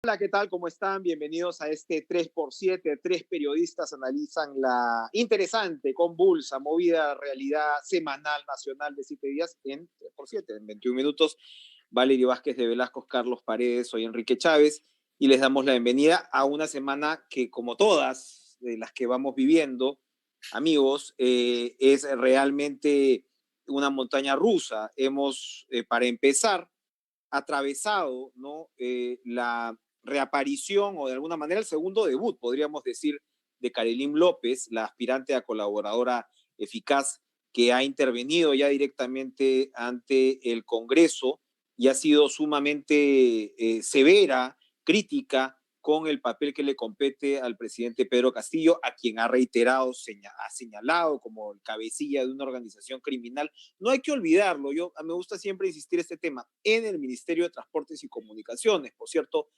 Hola, ¿qué tal? ¿Cómo están? Bienvenidos a este 3x7. Tres periodistas analizan la interesante, convulsa, movida realidad semanal nacional de 7 días en 3x7, en 21 minutos. Valerio Vázquez de Velasco, Carlos Paredes, soy Enrique Chávez y les damos la bienvenida a una semana que, como todas de las que vamos viviendo, amigos, es realmente una montaña rusa. Hemos, para empezar, atravesado, ¿no? La reaparición o de alguna manera el segundo debut, podríamos decir, de Karelyn López, la aspirante a colaboradora eficaz que ha intervenido ya directamente ante el Congreso y ha sido sumamente severa, crítica con el papel que le compete al presidente Pedro Castillo, a quien ha reiterado, ha señalado como el cabecilla de una organización criminal. No hay que olvidarlo, me gusta siempre insistir este tema, en el Ministerio de Transportes y Comunicaciones. Por cierto,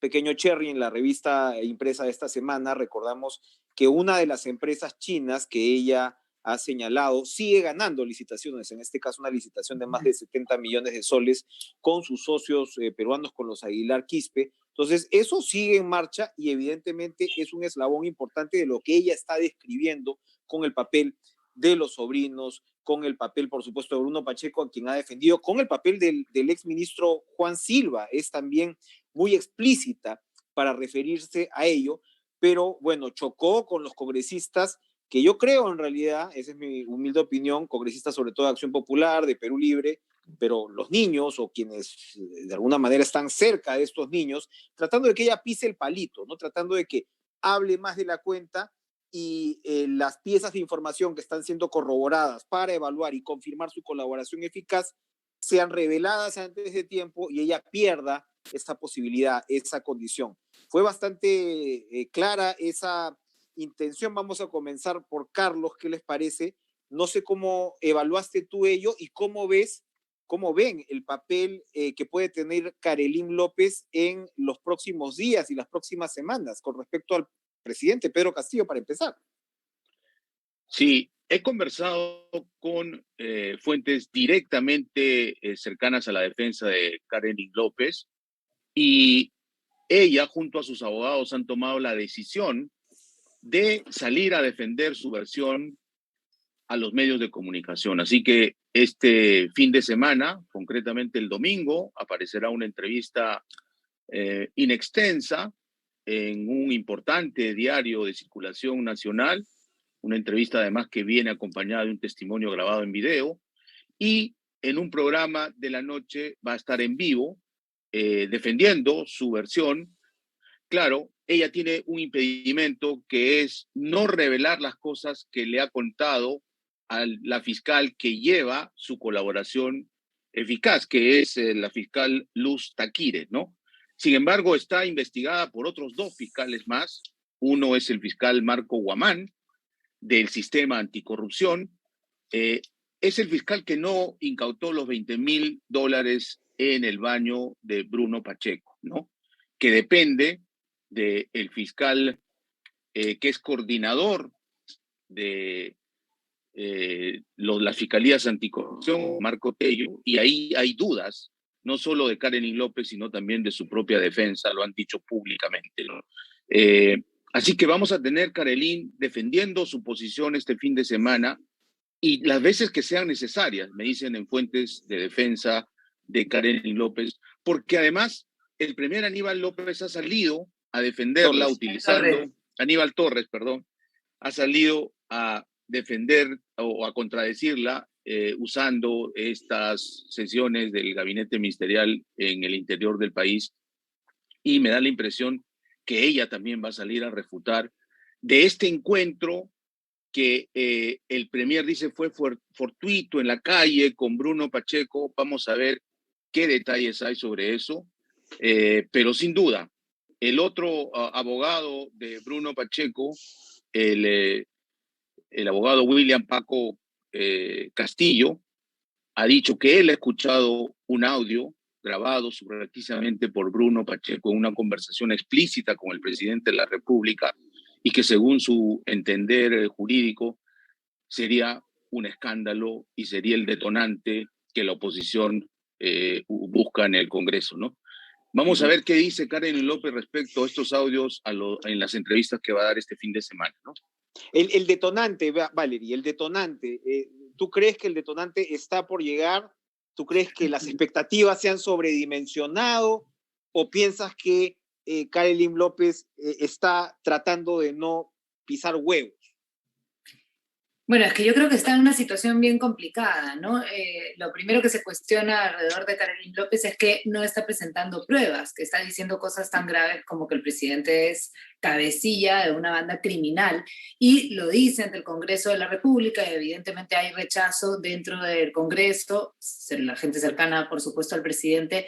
pequeño cherry, en la revista impresa de esta semana recordamos que una de las empresas chinas que ella ha señalado sigue ganando licitaciones, en este caso una licitación de más de 70 millones de soles con sus socios peruanos, con los Aguilar Quispe. Entonces, eso sigue en marcha y evidentemente es un eslabón importante de lo que ella está describiendo con el papel de los sobrinos, con el papel, por supuesto, de Bruno Pacheco, a quien ha defendido, con el papel del exministro Juan Silva. Es también muy explícita para referirse a ello, pero bueno, chocó con los congresistas que yo creo en realidad, esa es mi humilde opinión, congresistas sobre todo de Acción Popular, de Perú Libre, pero los niños o quienes de alguna manera están cerca de estos niños, tratando de que ella pise el palito, ¿no? Tratando de que hable más de la cuenta y las piezas de información que están siendo corroboradas para evaluar y confirmar su colaboración eficaz sean reveladas antes de tiempo y ella pierda esa posibilidad, esa condición. Fue bastante clara esa intención. Vamos a comenzar por Carlos, ¿qué les parece? No sé cómo evaluaste tú ello y cómo ven el papel que puede tener Karelyn López en los próximos días y las próximas semanas con respecto al presidente Pedro Castillo, para empezar. Sí, he conversado con fuentes directamente cercanas a la defensa de Karelyn López y ella junto a sus abogados han tomado la decisión de salir a defender su versión a los medios de comunicación. Así que este fin de semana, concretamente el domingo, aparecerá una entrevista inextensa en un importante diario de circulación nacional, una entrevista además que viene acompañada de un testimonio grabado en video, y en un programa de la noche va a estar en vivo defendiendo su versión. Claro, ella tiene un impedimento que es no revelar las cosas que le ha contado a la fiscal que lleva su colaboración eficaz, que es la fiscal Luz Taquire, ¿no? Sin embargo, está investigada por otros dos fiscales más. Uno es el fiscal Marco Guamán, del sistema anticorrupción. Eh, es el fiscal que no incautó los $20,000 en el baño de Bruno Pacheco, ¿no? Que depende del fiscal que es coordinador de las fiscalías anticorrupción, Marco Tello, y ahí hay dudas, no solo de Karelyn López, sino también de su propia defensa, lo han dicho públicamente, ¿no? Así que vamos a tener Karelyn defendiendo su posición este fin de semana y las veces que sean necesarias, me dicen en fuentes de defensa de Karelyn López, porque además el primer Aníbal López ha salido a defenderla Torres. utilizando, Aníbal Torres, perdón, ha salido a defender o a contradecirla usando estas sesiones del gabinete ministerial en el interior del país, y me da la impresión que ella también va a salir a refutar de este encuentro que el premier dice fue fortuito en la calle con Bruno Pacheco. Vamos a ver qué detalles hay sobre eso, pero sin duda, el otro abogado de Bruno Pacheco, el, el abogado William Paco Castillo, ha dicho que él ha escuchado un audio grabado subrepticiamente por Bruno Pacheco en una conversación explícita con el presidente de la República y que según su entender jurídico sería un escándalo y sería el detonante que la oposición busca en el Congreso, ¿no? Vamos a ver qué dice Karen López respecto a estos audios en las entrevistas que va a dar este fin de semana, ¿no? El detonante, Valerie, el detonante, ¿tú crees que el detonante está por llegar? ¿Tú crees que las expectativas se han sobredimensionado? ¿O piensas que Karen López está tratando de no pisar huevos? Bueno, es que yo creo que está en una situación bien complicada, ¿no? Lo primero que se cuestiona alrededor de Karen López es que no está presentando pruebas, que está diciendo cosas tan graves como que el presidente es cabecilla de una banda criminal, y lo dice ante el Congreso de la República, y evidentemente hay rechazo dentro del Congreso, la gente cercana, por supuesto, al presidente,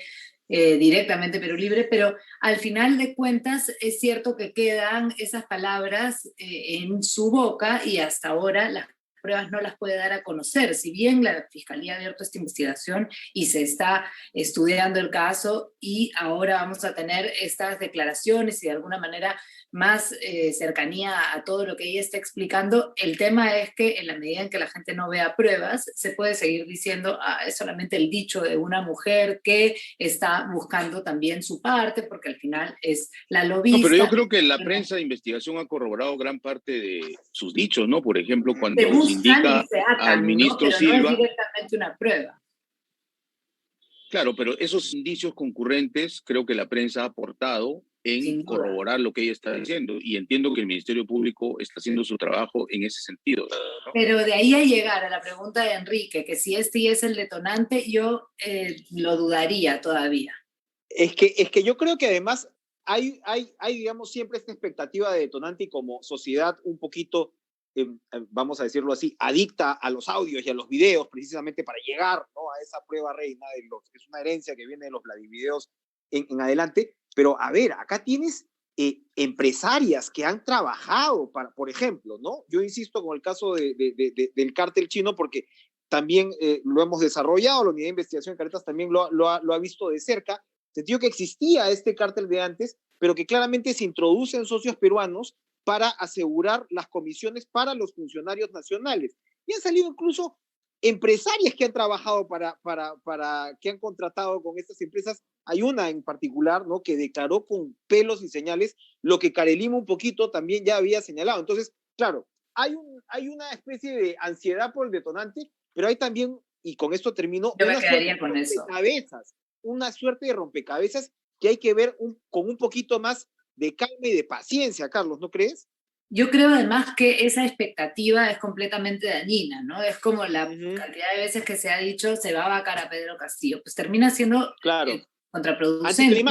directamente Perú Libre, pero al final de cuentas es cierto que quedan esas palabras en su boca y hasta ahora las pruebas no las puede dar a conocer. Si bien la Fiscalía ha abierto esta investigación y se está estudiando el caso y ahora vamos a tener estas declaraciones y de alguna manera más cercanía a todo lo que ella está explicando, el tema es que en la medida en que la gente no vea pruebas, se puede seguir diciendo, es solamente el dicho de una mujer que está buscando también su parte, porque al final es la lobista. No, pero yo creo que la prensa de investigación ha corroborado gran parte de sus dichos, ¿no? Por ejemplo, cuando se indica al ministro, ¿no? Pero Silva. No es directamente una prueba. Claro, pero esos indicios concurrentes creo que la prensa ha aportado en corroborar lo que ella está diciendo, y entiendo que el Ministerio Público está haciendo su trabajo en ese sentido, ¿no? Pero de ahí a llegar a la pregunta de Enrique, que si este es el detonante, yo lo dudaría todavía. Es que yo creo que además hay, digamos, siempre esta expectativa de detonante, y como sociedad un poquito, vamos a decirlo así, adicta a los audios y a los videos, precisamente para llegar, ¿no?, a esa prueba reina, que es una herencia que viene de los Vladivideos en adelante. Pero a ver, acá tienes empresarias que han trabajado para, por ejemplo, ¿no? Yo insisto con el caso del cártel chino, porque también lo hemos desarrollado, la Unidad de Investigación de Caretas también lo ha visto de cerca, sentido que existía este cártel de antes, pero que claramente se introducen socios peruanos para asegurar las comisiones para los funcionarios nacionales. Y han salido incluso empresarias que han trabajado que han contratado con estas empresas. Hay una en particular, ¿no?, que declaró con pelos y señales lo que Carelimo un poquito también ya había señalado. Entonces, claro, hay una especie de ansiedad por el detonante, pero hay también, y con esto termino, yo me quedaría con eso, una suerte de rompecabezas que hay que ver con un poquito más de calma y de paciencia, Carlos, ¿no crees? Yo creo además que esa expectativa es completamente dañina, ¿no? Es como la cantidad de veces que se ha dicho se va a vacar a Pedro Castillo, pues termina siendo contraproducente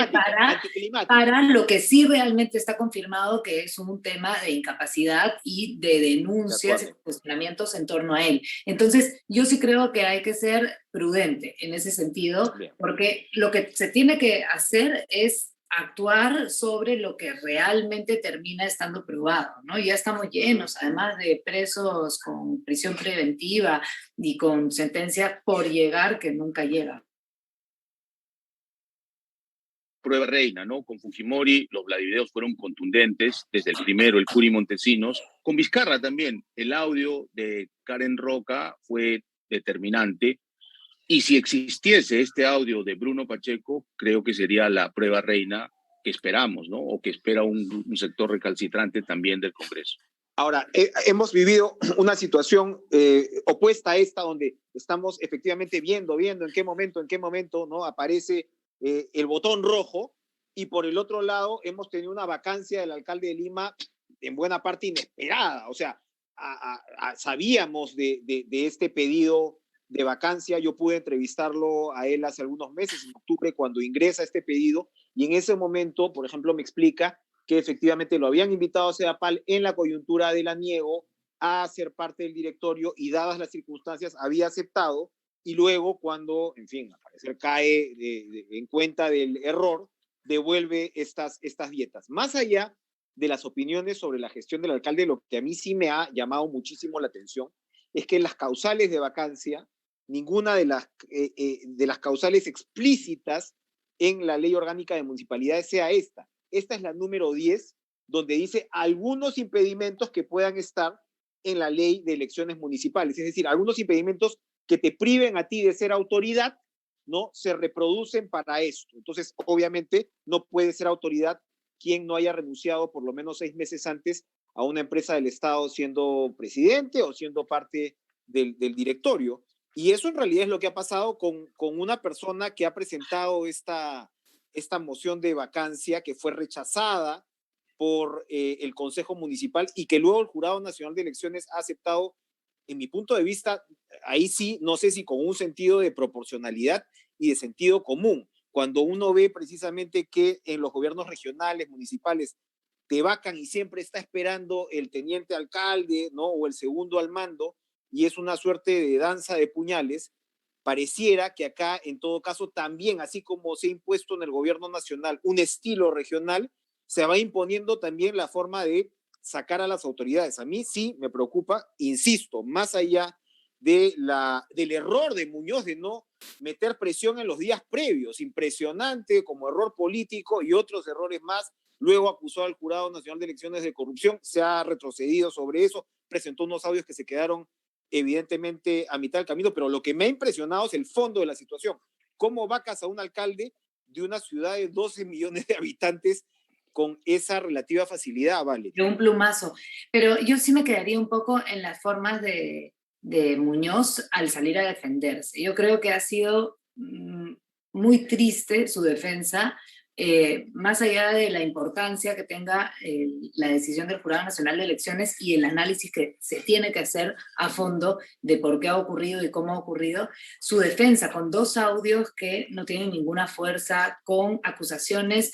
para lo que sí realmente está confirmado, que es un tema de incapacidad y de denuncias y cuestionamientos en torno a él. Entonces, yo sí creo que hay que ser prudente en ese sentido, porque lo que se tiene que hacer es actuar sobre lo que realmente termina estando probado, ¿no? Ya estamos llenos, además de presos con prisión preventiva y con sentencias por llegar que nunca llegan. Prueba reina, ¿no? Con Fujimori los Vladivideos fueron contundentes, desde el primero, el Curi Montesinos, con Vizcarra también, el audio de Karen Roca fue determinante, y si existiese este audio de Bruno Pacheco, creo que sería la prueba reina que esperamos, ¿no? O que espera un sector recalcitrante también del Congreso. Ahora, hemos vivido una situación opuesta a esta, donde estamos efectivamente viendo en qué momento, ¿no?, aparece el botón rojo, y por el otro lado hemos tenido una vacancia del alcalde de Lima en buena parte inesperada. O sea, sabíamos de este pedido de vacancia. Yo pude entrevistarlo a él hace algunos meses, en octubre, cuando ingresa este pedido, y en ese momento, por ejemplo, me explica que efectivamente lo habían invitado a CEDAPAL en la coyuntura del aniego a ser parte del directorio, y dadas las circunstancias había aceptado, y luego cuando, en fin, al parecer cae en cuenta del error, devuelve estas dietas. Más allá de las opiniones sobre la gestión del alcalde, lo que a mí sí me ha llamado muchísimo la atención es que las causales de vacancia, ninguna de las causales explícitas en la ley orgánica de municipalidades sea esta. Esta es la número 10, donde dice algunos impedimentos que puedan estar en la ley de elecciones municipales, es decir, algunos impedimentos que te priven a ti de ser autoridad, ¿no? Se reproducen para esto. Entonces, obviamente, no puede ser autoridad quien no haya renunciado por lo menos 6 meses antes a una empresa del Estado siendo presidente o siendo parte del directorio. Y eso en realidad es lo que ha pasado con una persona que ha presentado esta moción de vacancia que fue rechazada por el Consejo Municipal y que luego el Jurado Nacional de Elecciones ha aceptado, en mi punto de vista, ahí sí, no sé si con un sentido de proporcionalidad y de sentido común. Cuando uno ve precisamente que en los gobiernos regionales, municipales, te vacan y siempre está esperando el teniente alcalde, ¿no? O el segundo al mando, y es una suerte de danza de puñales, pareciera que acá, en todo caso, también, así como se ha impuesto en el gobierno nacional un estilo regional, se va imponiendo también la forma de sacar a las autoridades. A mí sí me preocupa, insisto, más allá del error de Muñoz de no meter presión en los días previos, impresionante como error político y otros errores más. Luego acusó al Jurado Nacional de Elecciones de corrupción, se ha retrocedido sobre eso, presentó unos audios que se quedaron evidentemente a mitad del camino, pero lo que me ha impresionado es el fondo de la situación. ¿Cómo vacas a un alcalde de una ciudad de 12 millones de habitantes con esa relativa facilidad, vale? De un plumazo. Pero yo sí me quedaría un poco en las formas de Muñoz al salir a defenderse. Yo creo que ha sido muy triste su defensa, más allá de la importancia que tenga la decisión del Jurado Nacional de Elecciones y el análisis que se tiene que hacer a fondo de por qué ha ocurrido y cómo ha ocurrido, su defensa con 2 audios que no tienen ninguna fuerza, con acusaciones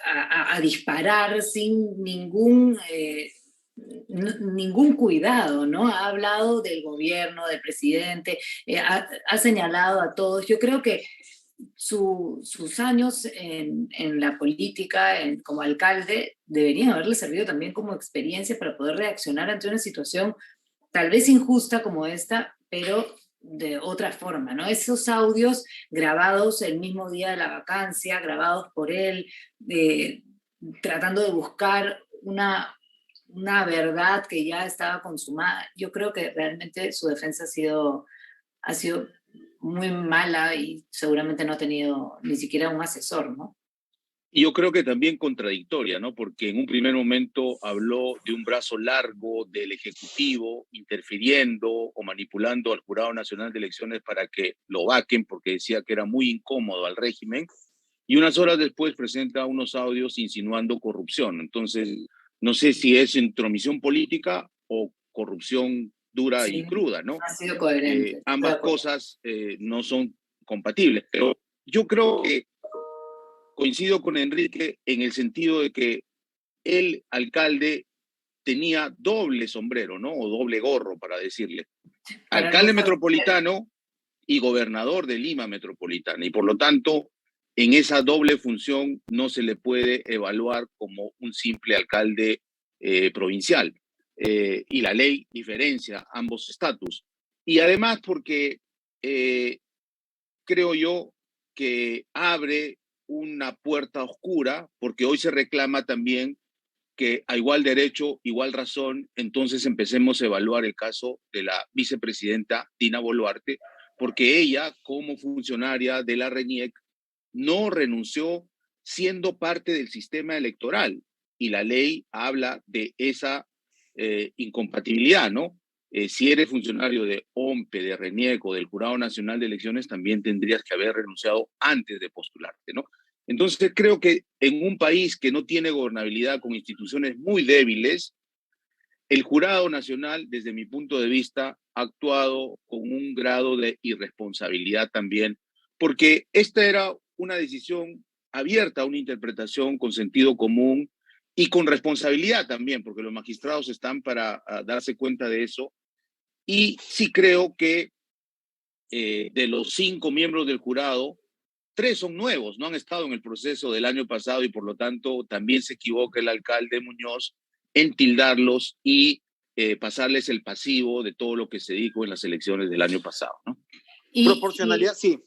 a disparar sin ningún cuidado, ¿no? Ha hablado del gobierno, del presidente, ha señalado a todos. Yo creo que sus años en la política, como alcalde, deberían haberle servido también como experiencia para poder reaccionar ante una situación tal vez injusta como esta, pero de otra forma, ¿no? Esos audios grabados el mismo día de la vacancia, grabados por él, tratando de buscar una verdad que ya estaba consumada. Yo creo que realmente su defensa ha sido muy mala y seguramente no ha tenido ni siquiera un asesor, ¿no? Y yo creo que también contradictoria, ¿no? Porque en un primer momento habló de un brazo largo del Ejecutivo interfiriendo o manipulando al Jurado Nacional de Elecciones para que lo vaquen, porque decía que era muy incómodo al régimen, y unas horas después presenta unos audios insinuando corrupción. Entonces, no sé si es intromisión política o corrupción dura y Sí, cruda, ¿no? ha sido coherente. Ambas cosas no son compatibles, pero yo creo que coincido con Enrique en el sentido de que el alcalde tenía doble sombrero, ¿no? O doble gorro, para decirle. Para Alcalde no metropolitano y gobernador de Lima metropolitana. Y por lo tanto, en esa doble función no se le puede evaluar como un simple alcalde provincial. Y la ley diferencia ambos estatus. Y además porque creo yo que abre una puerta oscura, porque hoy se reclama también que a igual derecho, igual razón, entonces empecemos a evaluar el caso de la vicepresidenta Dina Boluarte, porque ella, como funcionaria de la RENIEC, no renunció siendo parte del sistema electoral. Y la ley habla de esa incompatibilidad, ¿no? Si eres funcionario de OMPE, de RENIEC o del Jurado Nacional de Elecciones, también tendrías que haber renunciado antes de postularte, ¿no? Entonces creo que en un país que no tiene gobernabilidad con instituciones muy débiles, el Jurado Nacional, desde mi punto de vista, ha actuado con un grado de irresponsabilidad también, porque esta era una decisión abierta a una interpretación con sentido común y con responsabilidad también, porque los magistrados están para darse cuenta de eso. Y sí creo que de los 5 miembros del jurado, 3 son nuevos, no han estado en el proceso del año pasado y por lo tanto también se equivoca el alcalde Muñoz en tildarlos y pasarles el pasivo de todo lo que se dijo en las elecciones del año pasado, ¿no? Proporcionalidad, sí.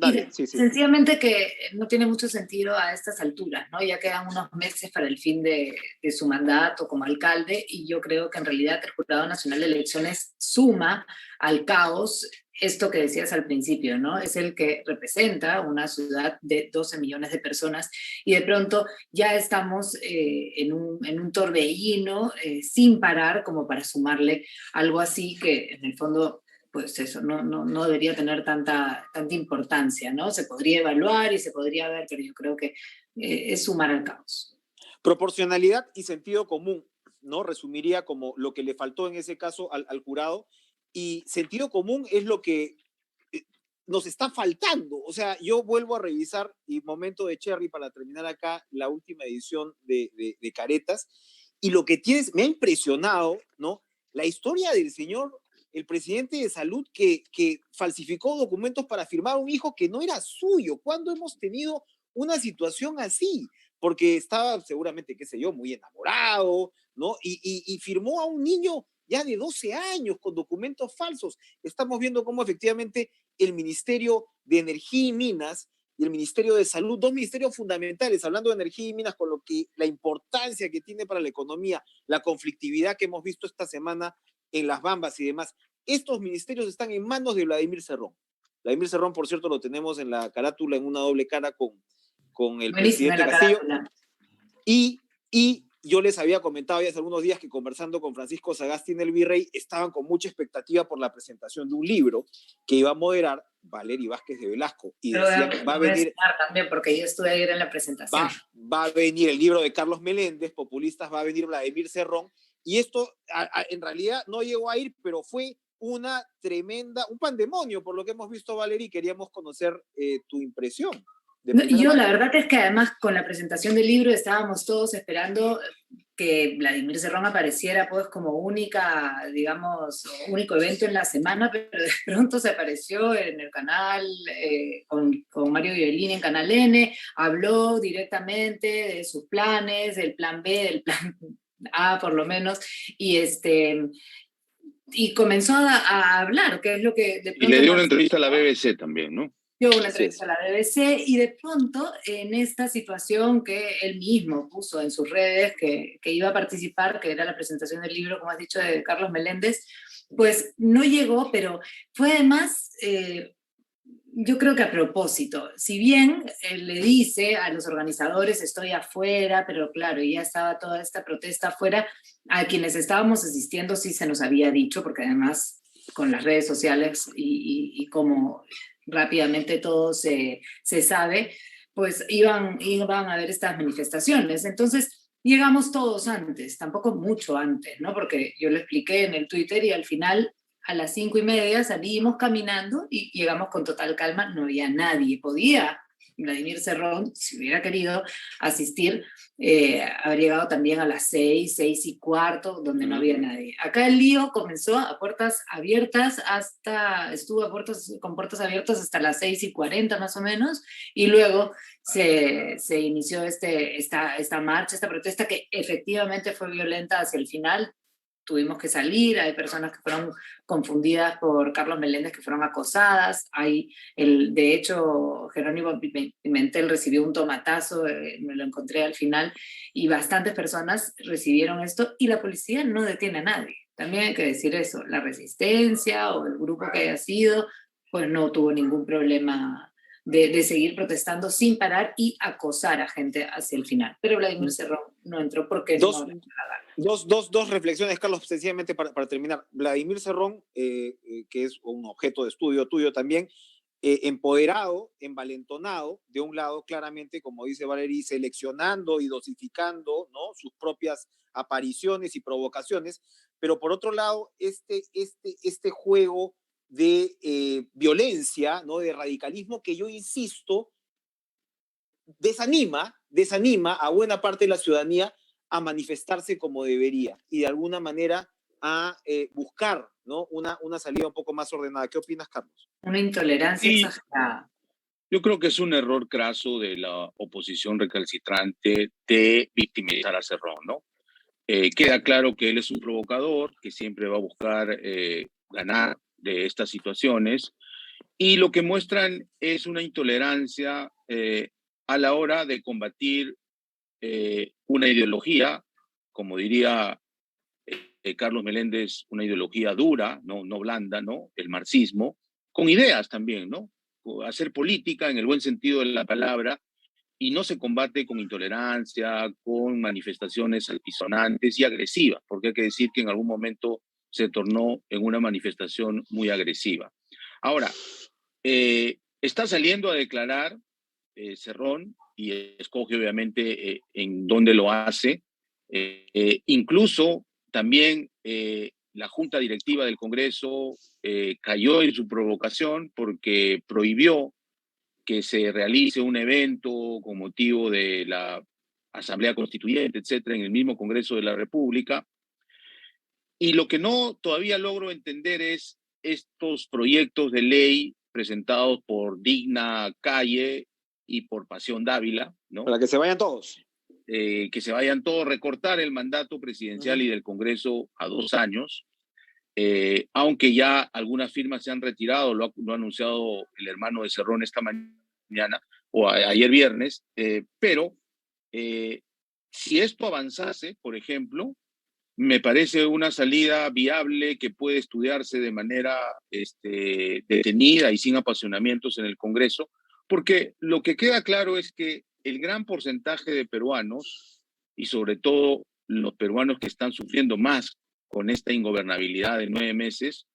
Dale, sí. Sencillamente que no tiene mucho sentido a estas alturas, ¿no? Ya quedan unos meses para el fin de su mandato como alcalde y yo creo que en realidad el Jurado Nacional de Elecciones suma al caos esto que decías al principio, ¿no? Es el que representa una ciudad de 12 millones de personas y de pronto ya estamos en un torbellino sin parar como para sumarle algo así que en el fondo, pues eso, no debería tener tanta importancia, ¿no? Se podría evaluar y se podría ver, pero yo creo que es sumar al caos. Proporcionalidad y sentido común, ¿no? Resumiría como lo que le faltó en ese caso al jurado. Y sentido común es lo que nos está faltando. O sea, yo vuelvo a revisar, y momento de Cherry para terminar acá, la última edición de Caretas, y lo que tienes, me ha impresionado, ¿no? La historia del señor, el presidente de salud, que falsificó documentos para firmar a un hijo que no era suyo. ¿Cuándo hemos tenido una situación así? Porque estaba seguramente, qué sé yo, muy enamorado, ¿no? Y firmó a un niño ya de 12 años con documentos falsos. Estamos viendo cómo efectivamente el Ministerio de Energía y Minas y el Ministerio de Salud, dos ministerios fundamentales, hablando de energía y minas, con lo que la importancia que tiene para la economía, la conflictividad que hemos visto esta semana en las Bambas y demás. Estos ministerios están en manos de Vladimir Cerrón. Vladimir Cerrón, por cierto, lo tenemos en la carátula, en una doble cara con el Buenísima presidente la Castillo. carátula. Y yo les había comentado ya hace algunos días que conversando con Francisco Sagasti en el Virrey, estaban con mucha expectativa por la presentación de un libro que iba a moderar Valery Vázquez de Velasco. Y Pero decían, va a venir... también, porque yo estuve ayer en la presentación. Va a venir el libro de Carlos Meléndez, Populistas, va a venir Vladimir Cerrón. Y esto en realidad no llegó a ir, pero fue una tremenda, un pandemonio por lo que hemos visto, Valery. Queríamos conocer tu impresión. No, y yo la verdad es que además con la presentación del libro estábamos todos esperando que Vladimir Cerrón apareciera pues como única, digamos, único evento en la semana, pero de pronto se apareció en el canal con Mario Violini en Canal N, habló directamente de sus planes, del plan B, del plan A por lo menos, y comenzó a hablar, que es lo que de pronto... Y le dio una entrevista a la BBC también, ¿no? Dio una entrevista a la BBC y de pronto en esta situación que él mismo puso en sus redes que iba a participar, que era la presentación del libro, como has dicho, de Carlos Meléndez, pues no llegó, pero fue además, yo creo que a propósito. Si bien él le dice a los organizadores estoy afuera, pero claro, ya estaba toda esta protesta afuera, a quienes estábamos asistiendo sí se nos había dicho, porque además con las redes sociales y como rápidamente todo se sabe, pues iban a haber estas manifestaciones. Entonces llegamos todos antes, tampoco mucho antes, ¿no? Porque yo lo expliqué en el Twitter y al final a las 5:30 salimos caminando y llegamos con total calma, no había nadie, podía Vladimir Cerrón, si hubiera querido asistir, haber llegado también a las 6:15, donde no había nadie. Acá el lío comenzó a puertas abiertas estuvo con puertas abiertas hasta las 6:40 más o menos, y luego se inició esta marcha, esta protesta que efectivamente fue violenta hacia el final. Tuvimos que salir, hay personas que fueron confundidas por Carlos Meléndez, que fueron acosadas, de hecho, Jerónimo Pimentel recibió un tomatazo, me lo encontré al final, y bastantes personas recibieron esto, y la policía no detiene a nadie. También hay que decir eso, la resistencia o el grupo que haya sido, pues no tuvo ningún problema de seguir protestando sin parar y acosar a gente hacia el final. Pero Vladimir Cerrón no entró porque no le Dos reflexiones, Carlos, sencillamente para terminar. Vladimir Cerrón, que es un objeto de estudio tuyo también, empoderado, envalentonado, de un lado claramente, como dice Valery, seleccionando y dosificando, ¿no?, sus propias apariciones y provocaciones, pero por otro lado, este juego de violencia, ¿no?, de radicalismo que yo insisto, desanima a buena parte de la ciudadanía a manifestarse como debería y de alguna manera a buscar, ¿no?, una salida un poco más ordenada. ¿Qué opinas, Carlos? Una intolerancia exagerada. Yo creo que es un error craso de la oposición recalcitrante de victimizar a Cerrón, ¿no? Queda claro que él es un provocador, que siempre va a buscar ganar de estas situaciones, y lo que muestran es una intolerancia a la hora de combatir una ideología, como diría Carlos Meléndez, una ideología dura, no blanda, ¿no?, el marxismo, con ideas también, ¿no? Hacer política en el buen sentido de la palabra, y no se combate con intolerancia, con manifestaciones altisonantes y agresivas, porque hay que decir que en algún momento se tornó en una manifestación muy agresiva. Ahora, está saliendo a declarar Cerrón, y escoge obviamente en dónde lo hace. Incluso también la Junta Directiva del Congreso cayó en su provocación porque prohibió que se realice un evento con motivo de la Asamblea Constituyente, etcétera, en el mismo Congreso de la República. Y lo que no todavía logro entender es estos proyectos de ley presentados por Digna Calle y por Pasión Dávila, ¿no? Para que se vayan todos. Que se vayan todos, recortar el mandato presidencial y del Congreso a 2 años, aunque ya algunas firmas se han retirado, lo ha anunciado el hermano de Cerrón esta mañana, o ayer viernes, pero si esto avanzase, por ejemplo, me parece una salida viable que puede estudiarse de manera detenida y sin apasionamientos en el Congreso, porque lo que queda claro es que el gran porcentaje de peruanos, y sobre todo los peruanos que están sufriendo más con esta ingobernabilidad de 9 meses,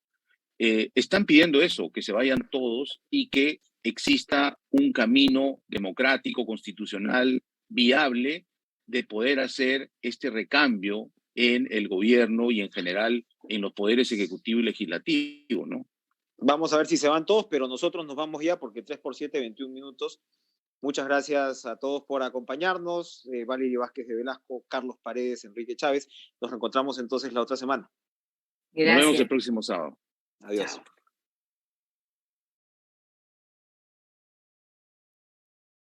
están pidiendo eso, que se vayan todos y que exista un camino democrático, constitucional, viable, de poder hacer este recambio en el gobierno y en general en los poderes ejecutivo y legislativo, ¿no? Vamos a ver si se van todos, pero nosotros nos vamos ya porque 3x7, 21 minutos. Muchas gracias a todos por acompañarnos. Valerie Vázquez de Velasco, Carlos Paredes, Enrique Chávez. Nos reencontramos entonces la otra semana. Gracias. Nos vemos el próximo sábado. Adiós. Chao.